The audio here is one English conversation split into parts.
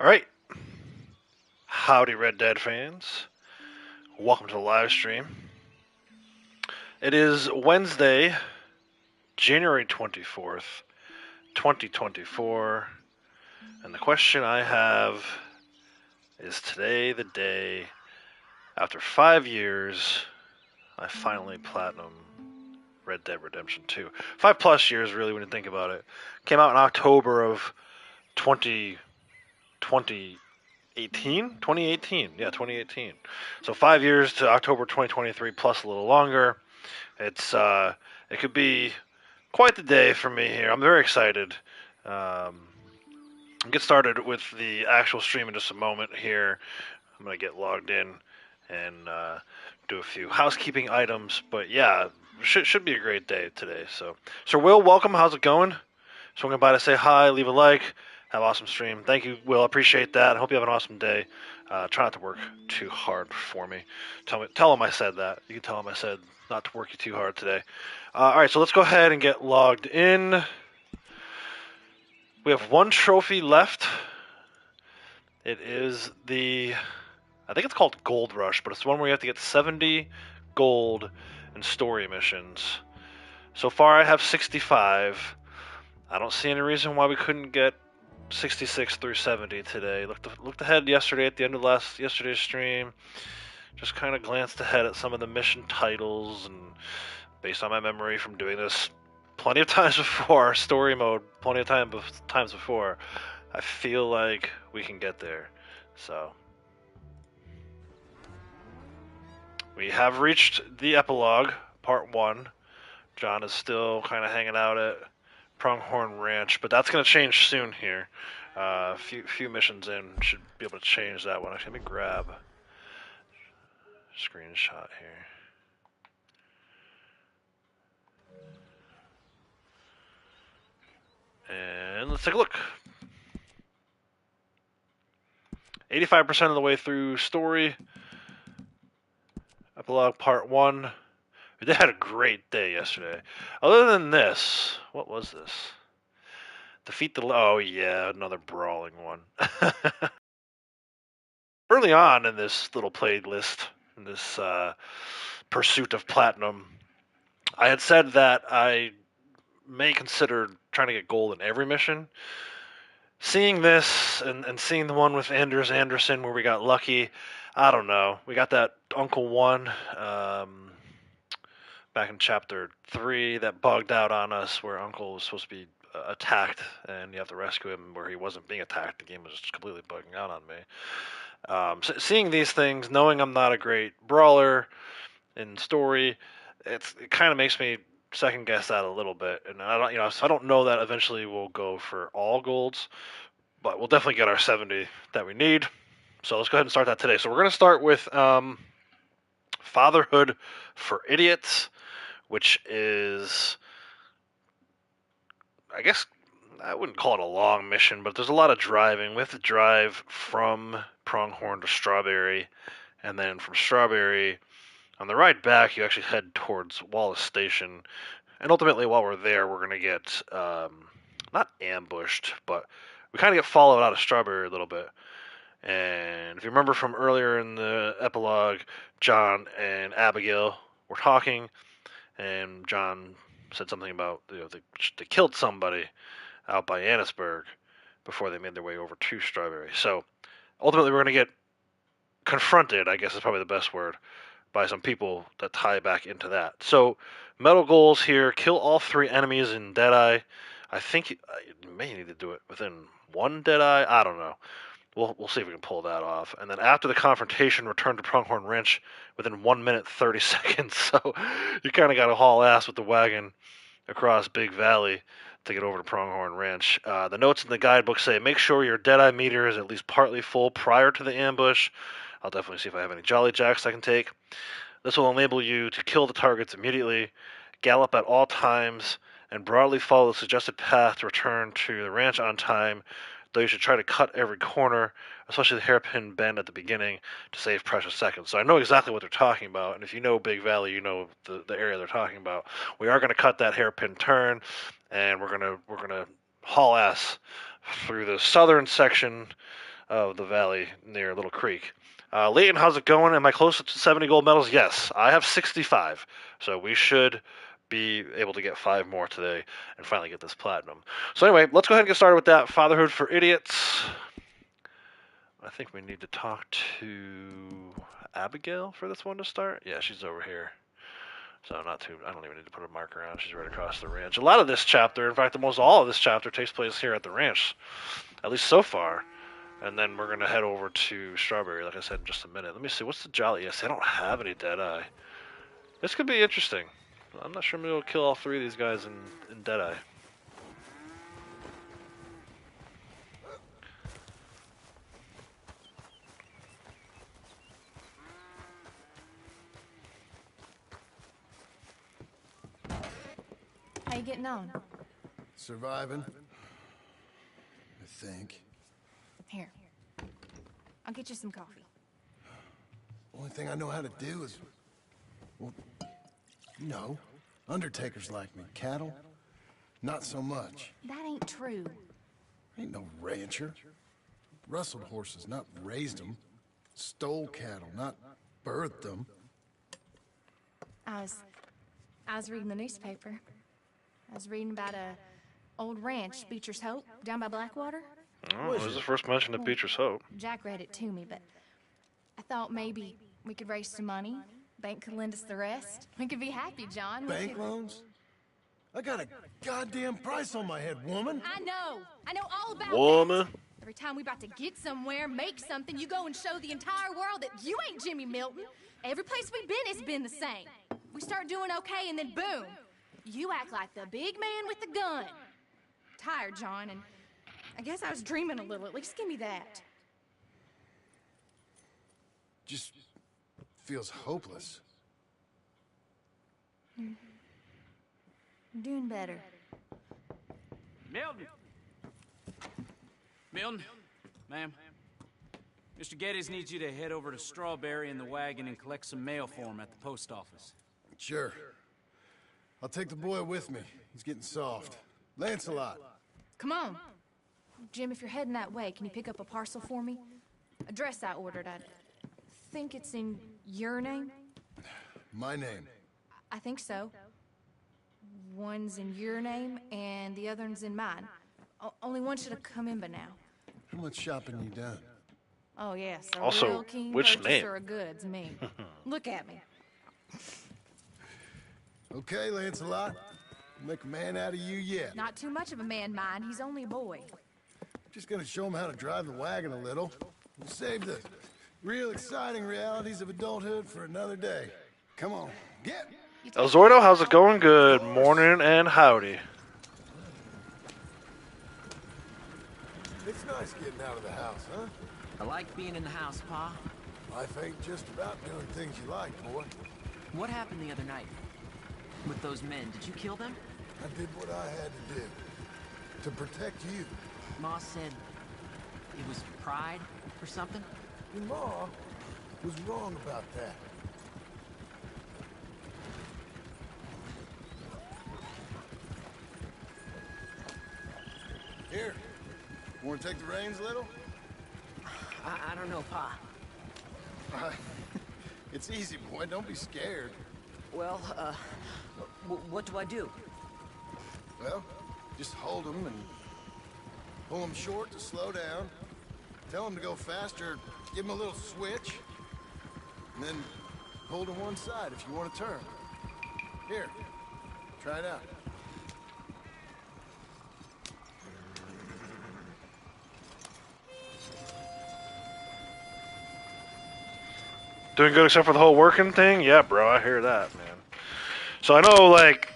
All right. Howdy, Red Dead fans. Welcome to the live stream. It is Wednesday, January 24th, 2024. And the question I have is today the day after 5 years I finally platinum Red Dead Redemption 2. 5+ years, really, when you think about it. Came out in October of 2018. 2018. Yeah, 2018. So 5 years to October 2023 plus a little longer. It could be quite the day for me here. I'm very excited. I'll get started with the actual stream in just a moment here. I'm going to get logged in and do a few housekeeping items. But yeah, should be a great day today. So, Sir Will, welcome. How's it going? Swinging by to say hi, leave a like, have an awesome stream. Thank you, Will. Appreciate that. I hope you have an awesome day. Try not to work too hard for me. Tell him I said that. You can tell him I said not to work you too hard today. All right, so let's go ahead and get logged in. We have one trophy left. It is I think it's called Gold Rush, but it's the one where you have to get 70 gold in story missions. So far, I have 65. I don't see any reason why we couldn't get 66 through 70 today. Looked ahead yesterday at the end of yesterday's stream. Just kind of glanced ahead at some of the mission titles, and based on my memory from doing this plenty of times before, story mode, plenty of times before, I feel like we can get there. So we have reached the epilogue, part 1. John is still kind of hanging out at Pronghorn Ranch, but that's going to change soon here. A few missions in should be able to change that one. Actually, let me grab a screenshot here. And let's take a look. 85% of the way through story. Epilogue part 1. We had a great day yesterday. Other than this, what was this? Defeat the... Oh, yeah, another brawling one. Early on in this little playlist, in this pursuit of platinum, I had said that I may consider trying to get gold in every mission. Seeing this and seeing the one with Anders Anderson where we got lucky, I don't know. We got that Uncle One back in chapter 3 that bugged out on us where Uncle was supposed to be attacked and you have to rescue him where he wasn't being attacked. The game was just completely bugging out on me. So seeing these things, knowing I'm not a great brawler in story, it kind of makes me second guess that a little bit, and I don't, so I don't know that eventually we'll go for all golds, but we'll definitely get our 70 that we need. So let's go ahead and start that today. So we're going to start with Fatherhood for Idiots, which is, I guess, I wouldn't call it a long mission, but there's a lot of driving. We have to drive from Pronghorn to Strawberry, and then from Strawberry, on the ride back, you actually head towards Wallace Station, and ultimately, while we're there, we're going to get, not ambushed, but we kind of get followed out of Strawberry a little bit. And if you remember from earlier in the epilogue, John and Abigail were talking, and John said something about, they killed somebody out by Annisburg before they made their way over to Strawberry. So ultimately, we're going to get confronted, I guess is probably the best word, by some people that tie back into that. So, medal goals here: kill all 3 enemies in Deadeye. I think you may need to do it within 1 Deadeye. I don't know. We'll see if we can pull that off. And then after the confrontation, return to Pronghorn Ranch within 1 minute 30 seconds. So you kind of got to haul ass with the wagon across Big Valley to get over to Pronghorn Ranch. The notes in the guidebook say make sure your Deadeye meter is at least partly full prior to the ambush. I'll definitely see if I have any Jolly Jacks I can take. This will enable you to kill the targets immediately, gallop at all times, and broadly follow the suggested path to return to the ranch on time. though you should try to cut every corner, especially the hairpin bend at the beginning, to save precious seconds. So I know exactly what they're talking about, and if you know Big Valley, you know the area they're talking about. We are going to cut that hairpin turn, and we're gonna haul ass through the southern section of the valley near Little Creek. Leighton, how's it going? Am I close to 70 gold medals? Yes, I have 65, so we should be able to get 5 more today and finally get this platinum. So anyway, let's go ahead and get started with that. Fatherhood for Idiots. I think we need to talk to Abigail for this one to start. Yeah, she's over here. So not too, I don't even need to put a marker on. She's right across the ranch. A lot of this chapter, in fact, almost all of this chapter takes place here at the ranch, at least so far. And then we're going to head over to Strawberry, like I said, in just a minute. Let me see, what's the Jolly? Yes, they don't have any Deadeye. This could be interesting. I'm not sure I'm going to kill all 3 of these guys in Deadeye. How you getting on? Surviving, I think. Here. I'll get you some coffee. Only thing I know how to do is, well, you know, undertakers like me. Cattle, not so much. That ain't true. Ain't no rancher. Rustled horses, not raised them. Stole cattle, not birthed them. I was reading the newspaper. I was reading about a old ranch, Beecher's Hope, down by Blackwater. Oh, this is the first mention of Beecher's Hope. Jack read it to me, but I thought maybe we could raise some money. Bank could lend us the rest. We could be happy, John. Bank loans? I got a goddamn price on my head, woman. I know all about Woman. that. Every time we about to get somewhere, make something, you go and show the entire world that you ain't Jimmy Milton. Every place we've been, it's been the same. We start doing okay, and then boom, you act like the big man with the gun. Tired, John, and I guess I was dreaming a little. At least give me that. Just feels hopeless. I'm doing better. Milton! Milton, ma'am. Mr. Geddes needs you to head over to Strawberry in the wagon and collect some mail for him at the post office. Sure. I'll take the boy with me. He's getting soft. Lancelot. Come on. Jim, if you're heading that way, can you pick up a parcel for me? A dress I ordered. I think it's in your name? My name. I think so. One's in your name, and the other one's in mine. Only one should have come in by now. How much shopping you done? Oh, yes. A Also, real keen which purchaser name? of goods, me. Look at me. Okay, Lancelot. Make a man out of you yet. Not too much of a man, mine. He's only a boy. Just gonna show him how to drive the wagon a little. We'll save the real exciting realities of adulthood for another day. Come on, get! El Zordo, how's it going? Good morning and howdy. It's nice getting out of the house, huh? I like being in the house, Pa. Life ain't just about doing things you like, boy. What happened the other night? With those men, did you kill them? I did what I had to do. To protect you. Ma said it was pride or something? Your ma was wrong about that. Here. Want to take the reins a little? I don't know, Pa. It's easy, boy. Don't be scared. Well, what do I do? Well, just hold them and pull them short to slow down. Tell them to go faster. Give them a little switch. And then pull to one side if you want to turn. Here. Try it out. Doing good except for the whole working thing? Yeah, bro, I hear that, man. So I know, like,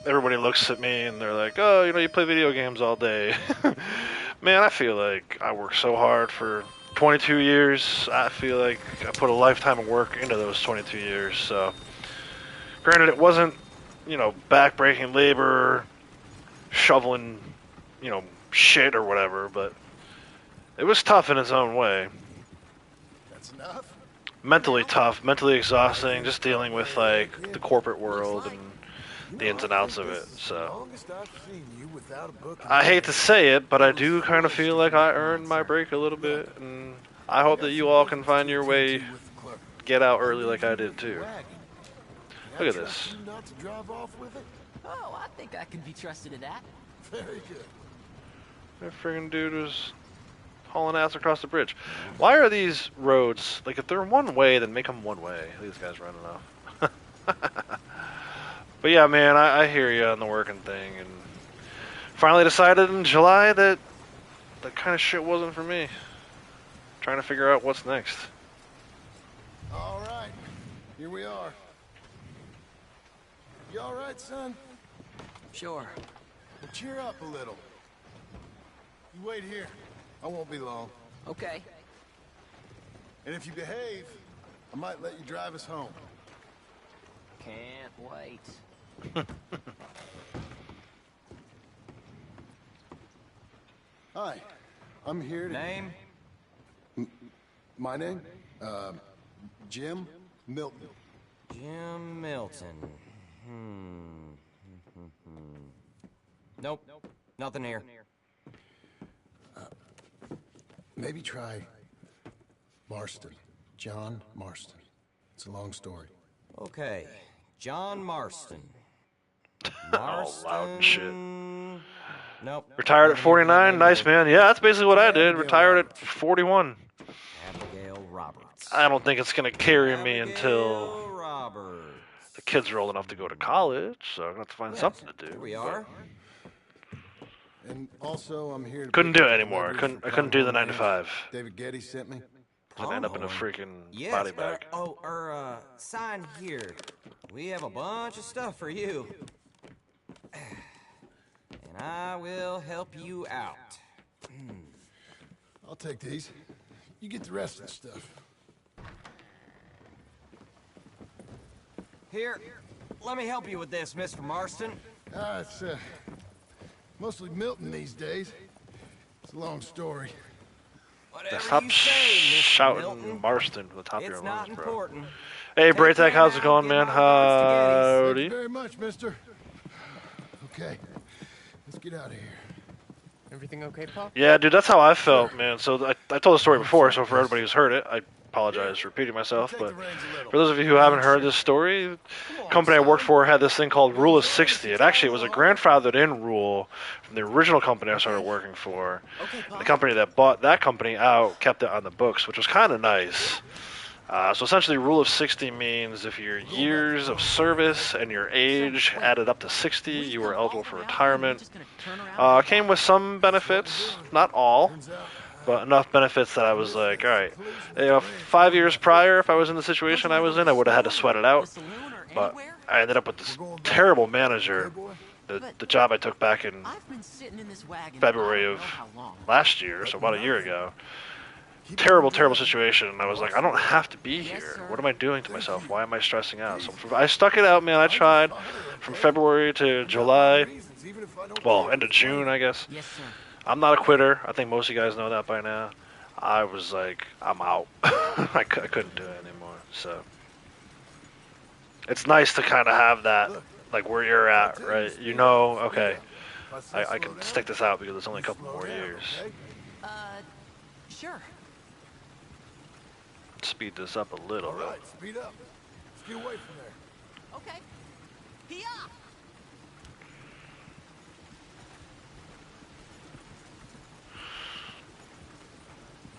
everybody looks at me and they're like, oh, you know, you play video games all day. Man, I feel like I worked so hard for 22 years. I feel like I put a lifetime of work into those 22 years. So, granted, it wasn't, you know, back-breaking labor, shoveling, you know, shit or whatever, but It was tough in its own way. That's enough. Mentally tough, mentally exhausting, just dealing with like the corporate world and the ins and outs of it. So Longest I've seen you without a book in I your hate to hand. say it, but I It was do kind of foolish feel to like keep I it earned on, my sir. break a little Look, bit, and I I hope got that some you all can business find to your attend way, to with the clerk. get out I'll early leave like I you did with the too. wagon. Can I Look at trust this. you not to drive off with it? Oh, I think I can be trusted in that. Very good. That friggin' dude was hauling ass across the bridge. Why are these roads, like if they're one way, then make them one way. These guys running off. But yeah, man, I hear you on the working thing, and finally decided in July that that kind of shit wasn't for me. Trying to figure out what's next. All right, here we are. You all right, son? Sure. Well, cheer up a little. You wait here. I won't be long. Okay. And if you behave, I might let you drive us home. Can't wait. Hi, I'm here to... Name? My name? Jim Milton. Jim Milton. Nope. Nothing here. Maybe try Marston. John Marston. It's a long story. Okay. John Marston. All loud and shit. Nope. Retired at Nothing here for that 49. name Nice, either. man. Yeah, that's basically what I did. Abigail Retired at Roberts. 41. Abigail Roberts. I don't think it's going to carry me Abigail until Roberts. the kids are old enough to go to college, so I'm going to have to find Yes, something to do. Here we are. And also, I'm here to... Couldn't pick do up it anymore. I deliveries couldn't, for I couldn't do the Pronghorn 9 to 5. Ranch. David Getty sent me. I'd end up in a Pronghorn. freaking Yes, body bag. sign here. We have a bunch of stuff for you. And I will help you out. I'll take these. You get the rest of the stuff. Here, let me help you with this, Mr. Marston. It's mostly Milton these days. It's a long story. Whatever Stop you say, Mr. shouting Milton. Marston from the top of It's your not lungs, bro. important. Hey, Take Braytech, care how's it now. going, Get man? my regards to Geddes. Thank you Howdy. very much, mister. Okay, let's get out of here. Everything okay, Pop? Yeah, dude, that's how I felt, man. So I told the story before, so for everybody who's heard it, I apologize for repeating myself. Take But the reins a little. for those of you who haven't heard this story, the company I worked for had this thing called Rule of 60. It actually was a grandfathered-in rule from the original company I started working for. Okay, Pop. The company that bought that company out kept it on the books, which was kind of nice. So essentially, Rule of 60 means if your years of service and your age added up to 60, you were eligible for retirement. Came with some benefits, not all, but enough benefits that I was like, all right, 5 years prior, if I was in the situation I was in, I would have had to sweat it out. But I ended up with this terrible manager. The job I took back in I've been sitting in this wagon February I don't of know how long. last year, so about a year ago. Terrible, terrible situation. And I was like, I don't have to be here. What am I doing to myself? Why am I stressing out? So I stuck it out, man. I tried from February to July. Well, end of June, I guess. Yes, sir. I'm not a quitter. I think most of you guys know that by now. I was like, I'm out. I couldn't do it anymore. So it's nice to kind of have that, like where you're at, right? You know, okay, I can stick this out because it's only a couple more years. Sure. Speed this up a little All bit. right, speed up. Let's get away from there. Okay. Hiya!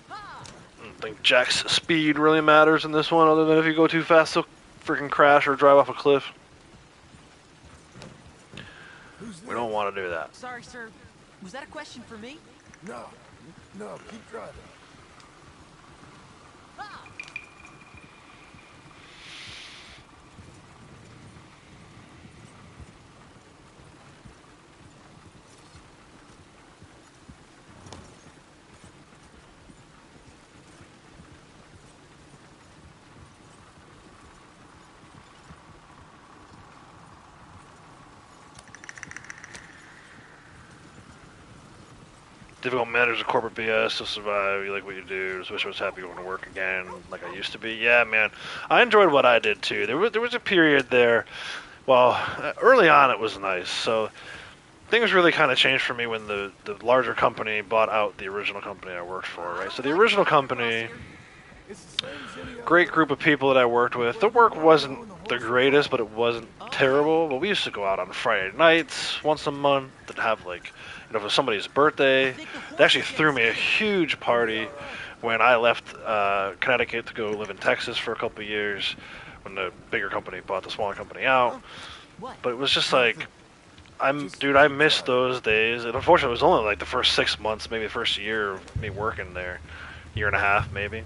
I don't think Jack's speed really matters in this one, other than if you go too fast, he'll freaking crash or drive off a cliff. We don't want to do that. Sorry, sir. Was that a question for me? No, no, keep driving. difficult manage the corporate BS to survive. You like what you do. Just wish I was happy going to work again, like I used to be. Yeah, man, I enjoyed what I did too. There was a period there. Well, early on it was nice. So things really kind of changed for me when the larger company bought out the original company I worked for. Right. So the original company, great group of people that I worked with. The work wasn't the greatest, but it wasn't terrible. But we used to go out on Friday nights once a month and have like, you know, for somebody's birthday. They actually threw me a huge party when I left Connecticut to go live in Texas for a couple of years when the bigger company bought the smaller company out. But it was just like, dude, I missed those days. And unfortunately, it was only like the first 6 months, maybe the first year of me working there, year and a half maybe.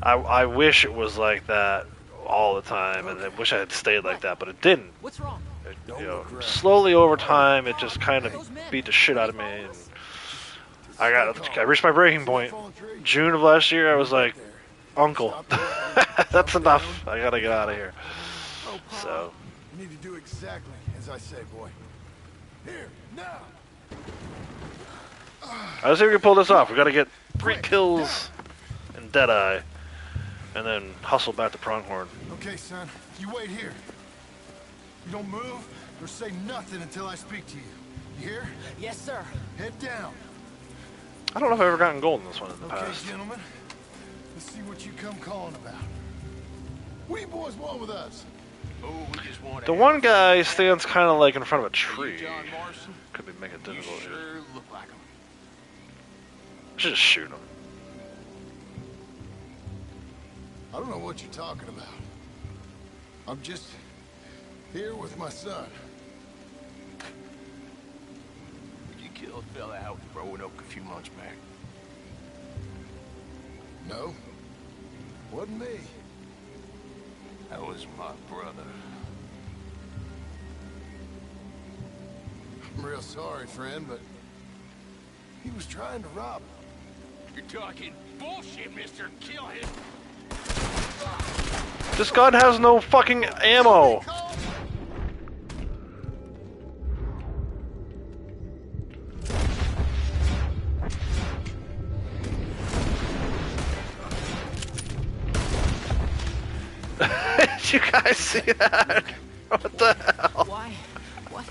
I wish it was like that all the time, and I wish I had stayed like that, but it didn't. What's wrong? You know, slowly over time, it just kind of beat the shit out of me. And I reached my breaking point. June of last year, I was like, Uncle, that's enough. I gotta get out of here. So. You need to do exactly as I say, boy. Here, now. I see if we can pull this off. We gotta get 3 kills in Deadeye, and then hustle back to Pronghorn. Okay, son. You wait here. You don't move or say nothing until I speak to you. You hear? Yes, sir. Head down. I don't know if I've ever gotten gold in this one in the Okay, past. gentlemen. Let's see what you come calling about. What do you boys want with us? The one guy stands kind of like in front of a tree. Could be making it difficult here. I should just shoot him. I don't know what you're talking about. I'm just here with my son. You killed a fella out in Roanoke a few months back. No, wasn't me. That was my brother. I'm real sorry, friend, but he was trying to rob him. You're talking bullshit, mister. Kill him. This gun has no fucking ammo. Did you guys see that? What the hell? Why? What?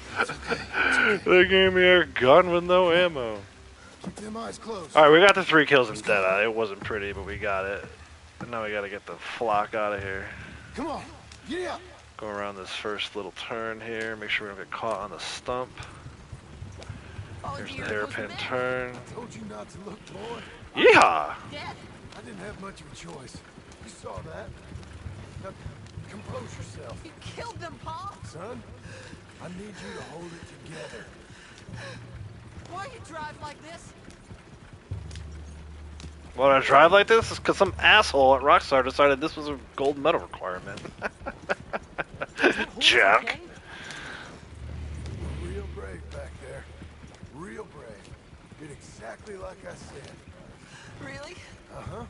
They gave me a gun with no ammo. Keep them eyes closed. Alright, we got the 3 kills in Deadeye. It wasn't pretty, but we got it. And now we gotta get the flock out of here. Come on, get up. Go around this first little turn here. Make sure we don't get caught on the stump. Here's the hairpin turn. Told you not to look, boy. Yeehaw! I didn't have much of a choice. You saw that. Now, compose yourself. You killed them, Paul. Son, I need you to hold it together. Why you drive like this? Why do I drive like this? It's because some asshole at Rockstar decided this was a gold medal requirement. Jack. Real brave back there. Real brave. Did exactly like I said. Really? Uh-huh.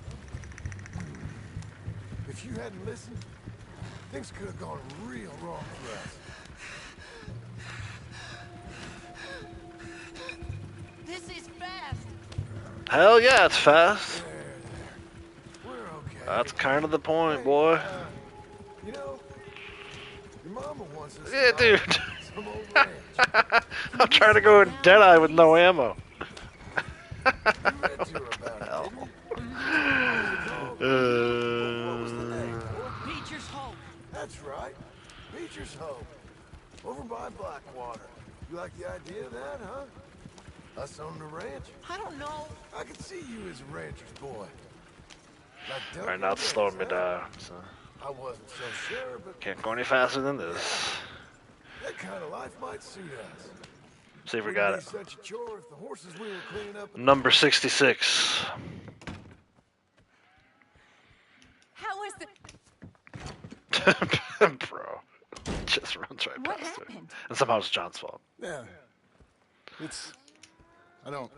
If you hadn't listened, things could have gone real wrong for us. This is fast. Hell yeah, it's fast. We're okay. That's kind of the point, boy. You know, your mama wants us Yeah, to dude. some old ranch. I'm trying to go in Deadeye with no ammo. You read to her about it, didn't you? What was the name? Beecher's Hope. That's right. Beecher's Hope. Over by Blackwater. You like the idea of that, huh? Us on the ranch? I don't know. I could see you as a rancher's boy. Like Alright, now it's slowing me down. So I wasn't so sure, but can't go any faster than this. that kind of life might suit us. See if we Wouldn't got be it. such a chore if the horses we were cleaning up. Number 66. How is it? Bro. Just runs right What past it. happened? And somehow it's John's fault. Yeah. I don't.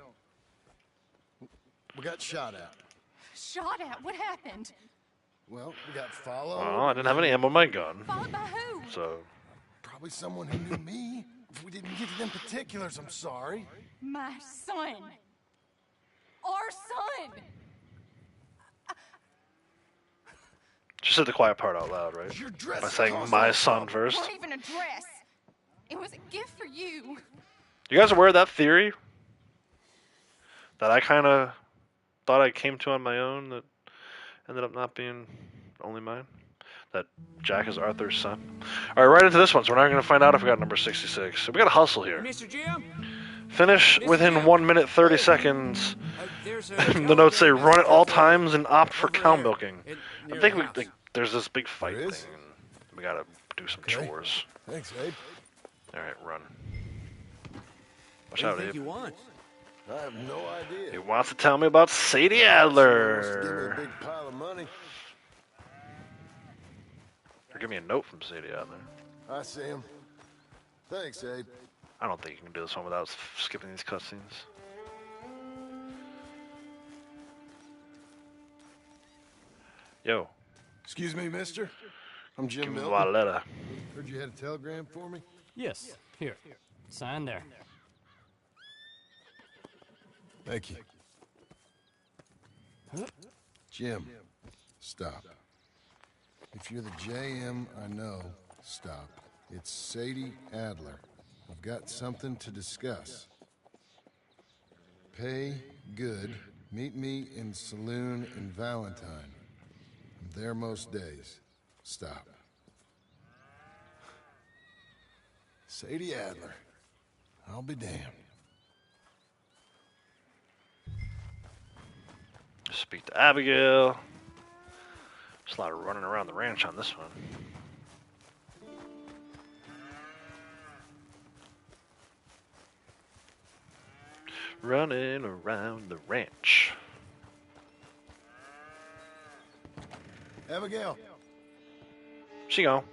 We got shot at. Shot at? What happened? Well, we got followed. Well, I didn't have any ammo in my gun. Followed by who? So, Probably someone who knew me. If we didn't get to them particulars, I'm sorry. My son. our son. Just said the quiet part out loud, right? Your dress By saying caused my all son trouble. first. Weren't even a dress. It was a gift for you. You guys aware of that theory? That I kind of thought I came to on my own that ended up not being only mine? That Jack is Arthur's son. Alright, right into this one, so we're not going to find out if we got number 66. So we got to hustle here. Mr. Jim? Finish Mr. within Jim. 1 minute 30 seconds. There's a The notes say telegram run at all message times and opt for over cow there, milking. near I think the we house. like, there's this big fight There is? thing. And we got to do some Okay. chores. Thanks, Abe. Alright, run. Watch out, Abe. want? I have no idea. He wants to tell me about Sadie She wants to give me a Adler. big pile of money. Or give me a note from Sadie Adler. I see him. Thanks, Abe. I don't think you can do this one without skipping these cutscenes. Yo, Excuse me, mister. I'm give Jim me Milton. my letter. Heard you had a telegram for me? Yes, here. Sign there. Thank you. Jim, stop. If you're the JM I know, stop. It's Sadie Adler. I've got something to discuss. Pay good. Meet me in saloon in Valentine. I'm there most days. Stop. Sadie Adler. I'll be damned. Speak to Abigail. There's a lot of running around the ranch on this one. Running around the ranch. Abigail. She gone.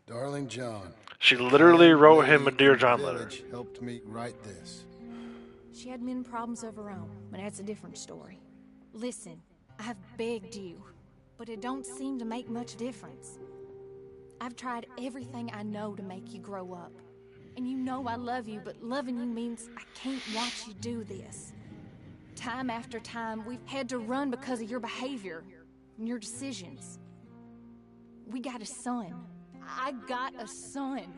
Darling John. She literally Kind wrote him a lady Dear in John the letter. village helped me write this. She had men problems of her own, but that's a different story. Listen, I have begged you, but it don't seem to make much difference. I've tried everything I know to make you grow up. And you know I love you, but loving you means I can't watch you do this. Time after time, we've had to run because of your behavior and your decisions. We got a son. I got a son.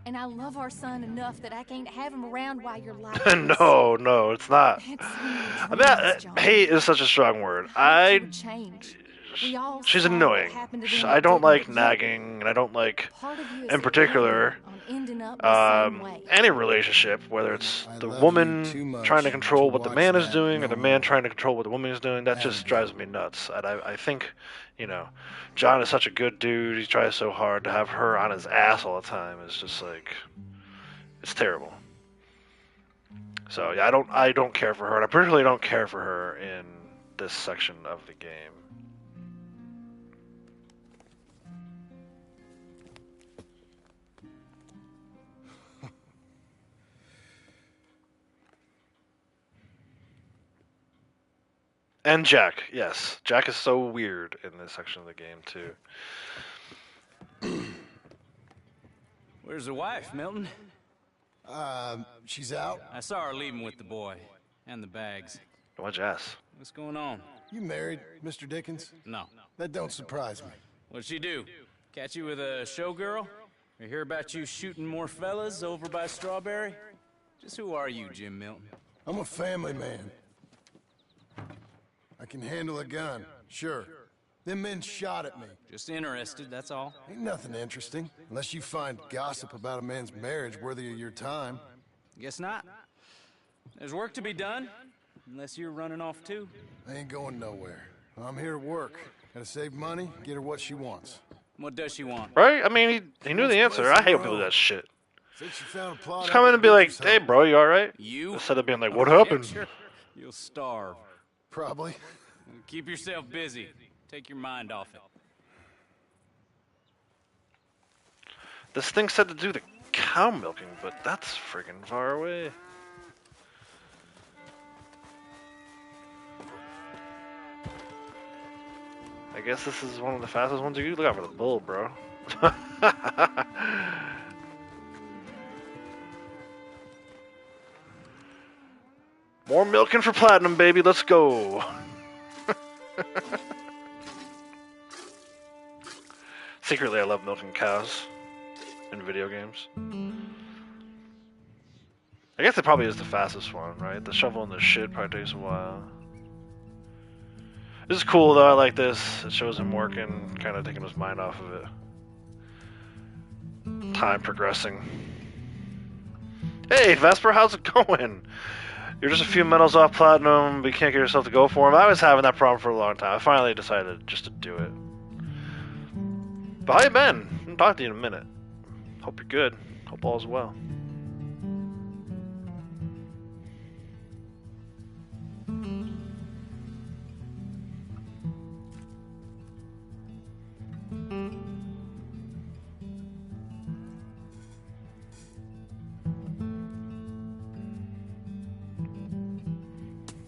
And I love our son enough that I can't have him around while you're like this. No, it's not. It's I mean, John. hate is such a strong word. I would change. We all She's saw what annoying. happened to them I that don't didn't, like but you- nagging, and I don't like, Part of you is in particular, on ending up the same way. any relationship, whether it's I the love you woman too much trying to control to what the watch man is that doing, or the no man more. trying to control what the woman is doing. That just drives me nuts. And I think, you know, John is such a good dude. He tries so hard to have her on his ass all the time. It's just like, it's terrible. So yeah, I don't care for her, and I particularly don't care for her in this section of the game. And Jack, yes. Jack is so weird in this section of the game, too. Where's the wife, Milton? She's out. I saw her leaving with the boy. And the bags. Why'd you ask? What's going on? You married, Mr. Dickens? No. That don't surprise me. What'd she do? Catch you with a showgirl? Or hear about you shooting more fellas over by Strawberry? Just who are you, Jim Milton? I'm a family man. I can handle a gun, sure. Them men shot at me. Just interested, that's all. Ain't nothing interesting, unless you find gossip about a man's marriage worthy of your time. Guess not. There's work to be done. Unless you're running off too. I ain't going nowhere. I'm here to work. Gotta save money, get her what she wants. What does she want? Right? I mean, he knew the answer. I hate when people do that shit. Said she found a plot. Just come in and be like, hey, bro, you alright? You? Instead of being like, what Yeah, happened? sure. You'll starve. Probably. Keep yourself busy. Take your mind off it. This thing said to do the cow milking, but that's friggin' far away. I guess this is one of the fastest ones you can look out for the bull, bro. More milking for platinum, baby. Let's go. Secretly, I love milking cows in video games. I guess it probably is the fastest one, right? The shovel and the shit probably takes a while. This is cool, though. I like this. It shows him working, kind of taking his mind off of it. Time progressing. Hey, Vesper, how's it going? You're just a few medals off platinum, but you can't get yourself to go for him. I was having that problem for a long time. I finally decided just to do it. But how you been? I'll talk to you in a minute. Hope you're good. Hope all's well.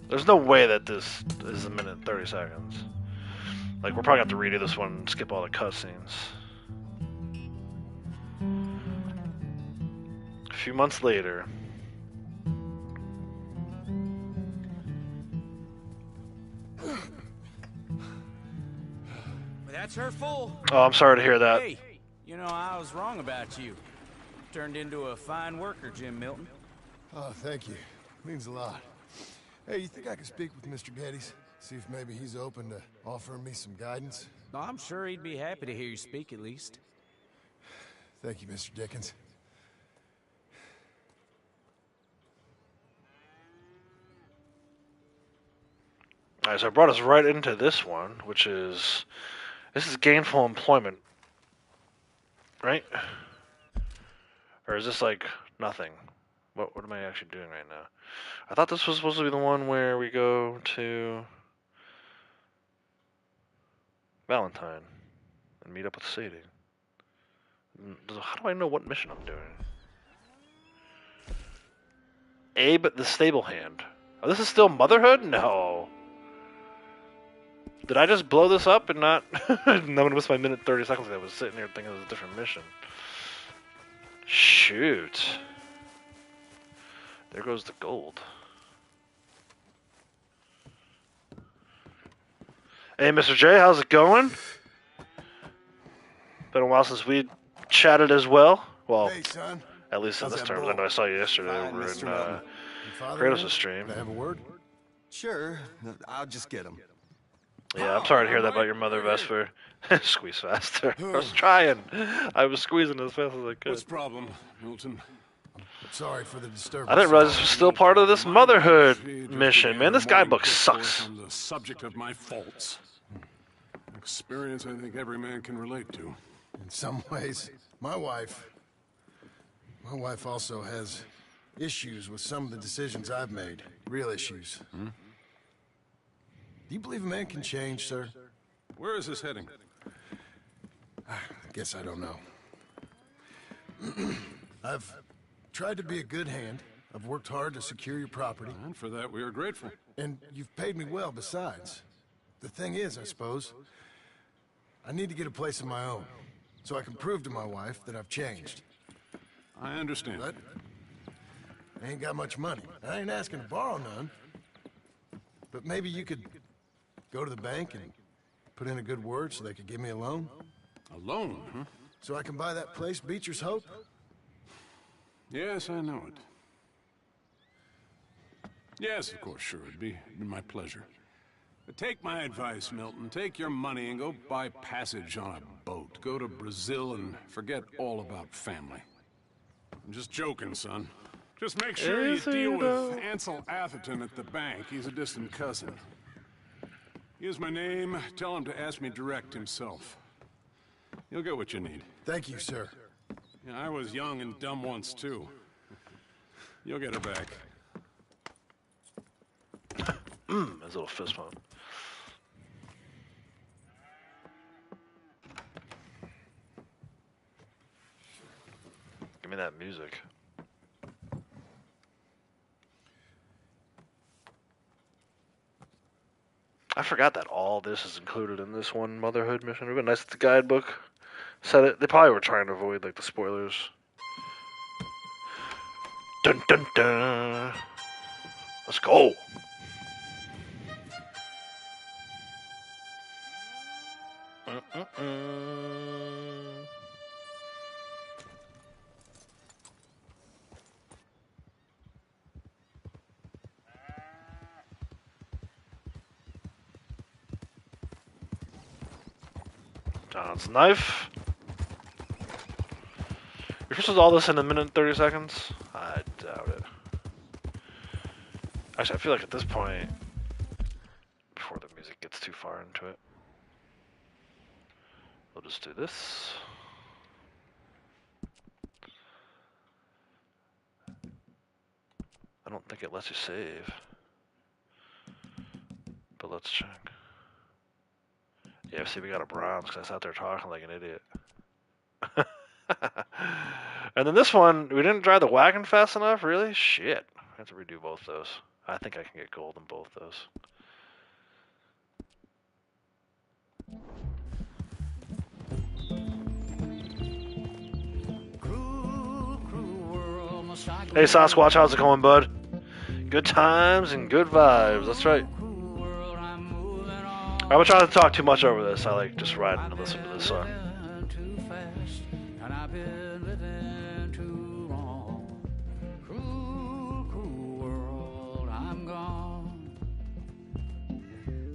There's no way that this is a minute and 30 seconds. Like, we're probably going to have to redo this one and skip all the cutscenes. A few months later. That's her full. Oh, I'm sorry to hear that. Hey, you know, I was wrong about you. Turned into a fine worker, Jim Milton. Oh, thank you. Means a lot. Hey, you think I could speak with Mr. Geddes? See if maybe he's open to offering me some guidance? I'm sure he'd be happy to hear you speak, at least. Thank you, Mr. Dickens. Alright, so I brought us right into this one, which is... This is gainful employment. Right? Or is this like nothing? What am I actually doing right now? I thought this was supposed to be the one where we go to Valentine and meet up with Sadie. How do I know what mission I'm doing? Abe the Stable Hand. Oh, this is still Motherhood? No. Did I just blow this up and not... I'm gonna miss my minute 30 seconds. I was sitting here thinking it was a different mission. Shoot. There goes the gold. Hey, Mr. J, how's it going? Been a while since we chatted as well. Well, Hey, son. at least in How's this that term. I bull? know I saw you yesterday Fine, over Mr. in Milton. Your father Kratos' here? stream. Can I have a word? Sure. I'll just get him. Yeah, I'm sorry to hear that about your mother, Vesper. Squeeze faster. I was trying. I was squeezing as fast as I could. What's the problem, Milton? Sorry for the disturbance. I didn't realize this was still part of this motherhood mission, man. This guidebook sucks. On the subject of my faults. Experience I think every man can relate to. In some ways, my wife also has issues with some of the decisions I've made. Real issues. Hmm? Do you believe a man can change, sir? Where is this heading? I guess I don't know. I've tried to be a good hand. I've worked hard to secure your property. And for that we are grateful. And you've paid me well besides. The thing is, I suppose, I need to get a place of my own. So I can prove to my wife that I've changed. I understand. But I ain't got much money. I ain't asking to borrow none. But maybe you could go to the bank and put in a good word so they could give me a loan. A loan, huh? So I can buy that place, Beecher's Hope? Yes, I know it. Yes, of course, sure. It'd be my pleasure. But take my advice, Milton. Take your money and go buy passage on a boat. Go to Brazil and forget all about family. I'm just joking, son. Just make sure you deal with Ansel Atherton at the bank. He's a distant cousin. Here's my name. Tell him to ask me direct himself. You'll get what you need. Thank you, sir. Yeah, I was young and dumb once, too. You'll get it back. His little fist bump. Give me that music. I forgot that all this is included in this one motherhood mission. It would been nice if the guidebook said it. They probably were trying to avoid like the spoilers. Dun dun dun. Let's go. John's knife. You're supposed to do all this in a minute and 30 seconds? I doubt it. Actually, I feel like at this point, before the music gets too far into it, we'll just do this. I don't think it lets you save. But let's check. Yeah, see, we got a bronze because I sat there talking like an idiot. And then this one, we didn't drive the wagon fast enough, really? Shit. I have to redo both those. I think I can get gold in both those. Hey Sasquatch, how's it going, bud? Good times and good vibes, that's right. I'm gonna try not to talk too much over this. I like just riding and listen to this song.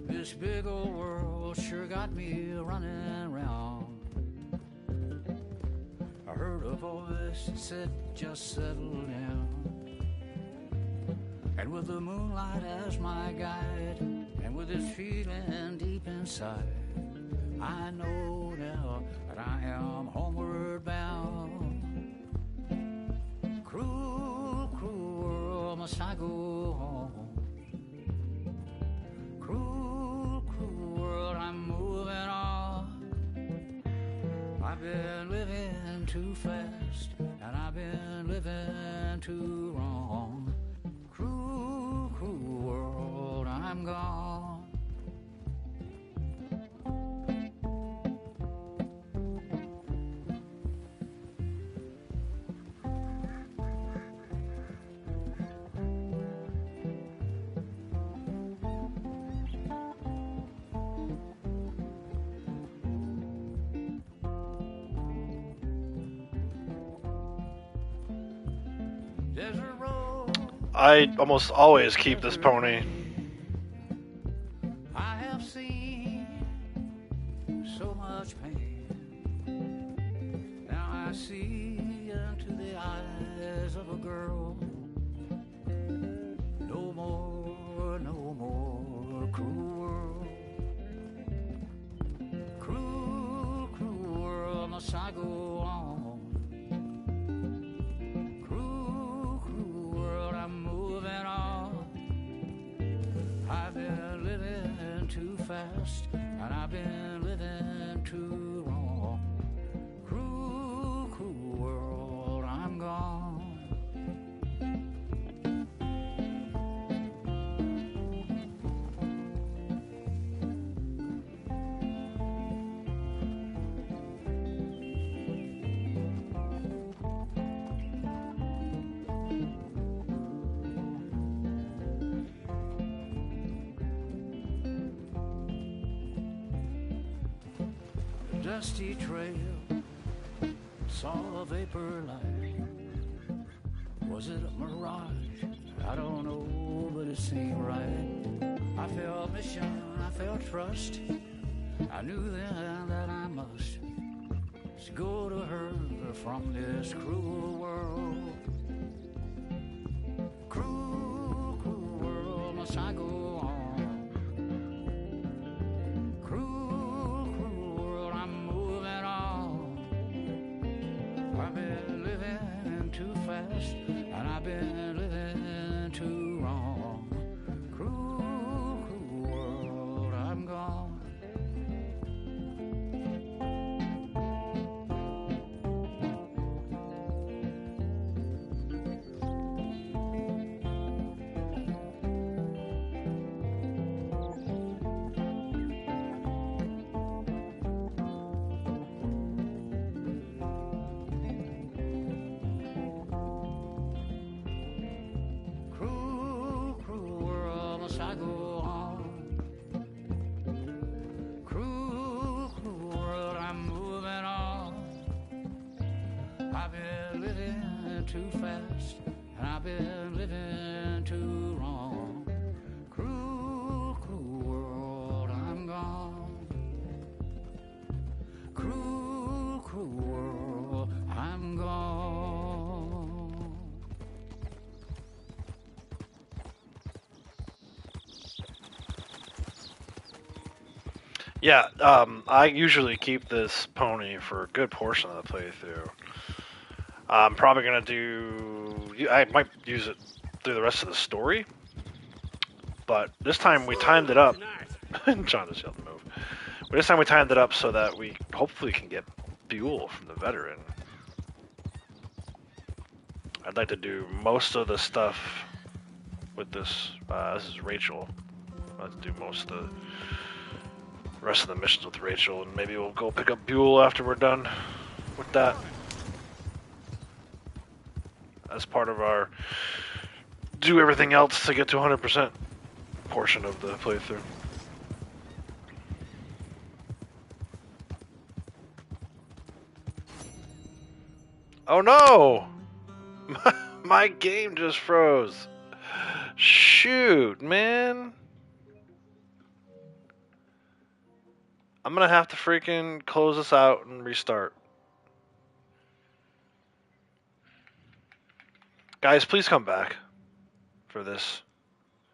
This big old world sure got me running around. I heard a voice that said, just settle down. And with the moonlight as my guide, and with this feeling deep inside, I know now that I am homeward bound. Cruel, cruel world, must I go home? Cruel, cruel world, I'm moving on. I've been living too fast, and I've been living too wrong. Cruel, cruel world, I'm gone. I almost always keep this pony. I have seen so much pain. Now I see into the eyes of a girl. No more, no more cruel world. Cruel, cruel world, must I go on? I've been living too fast, and I've been living too wrong. Cruel, cruel world, I'm gone. Dusty trail, saw a vapor light. Was it a mirage? I don't know, but it seemed right. I felt mission, I felt trust. I knew then that I must go to her from this cruel world. Cruel, cruel world, must I go on? I've been living too fast, and I've been living too wrong. Cruel, cruel world, I'm gone. I go on. Cruel, cruel world, I'm moving on. I've been living too fast, and I've been living too wrong. Cruel, cruel world, I'm gone. Cruel, cruel world, I'm gone. Yeah, I usually keep this pony for a good portion of the playthrough. I'm probably gonna I might use it through the rest of the story, but this time we timed it up. John just yelled to move. But this time we timed it up so that we hopefully can get Buell from the veteran. I'd like to do most of the stuff with this. This is Rachel. Let's do most of the rest of the missions with Rachel, and maybe we'll go pick up Buell after we're done with that. As part of our do everything else to get to 100% portion of the playthrough. Oh no! My game just froze. Shoot, man. I'm gonna have to freaking close this out and restart. Guys, please come back for this.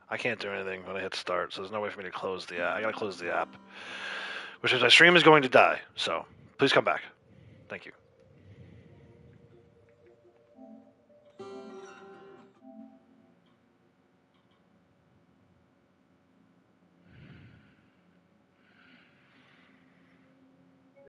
I can't do anything when I hit start, so there's no way for me to close the app. I gotta close the app. Which means my stream is going to die, so please come back. Thank you.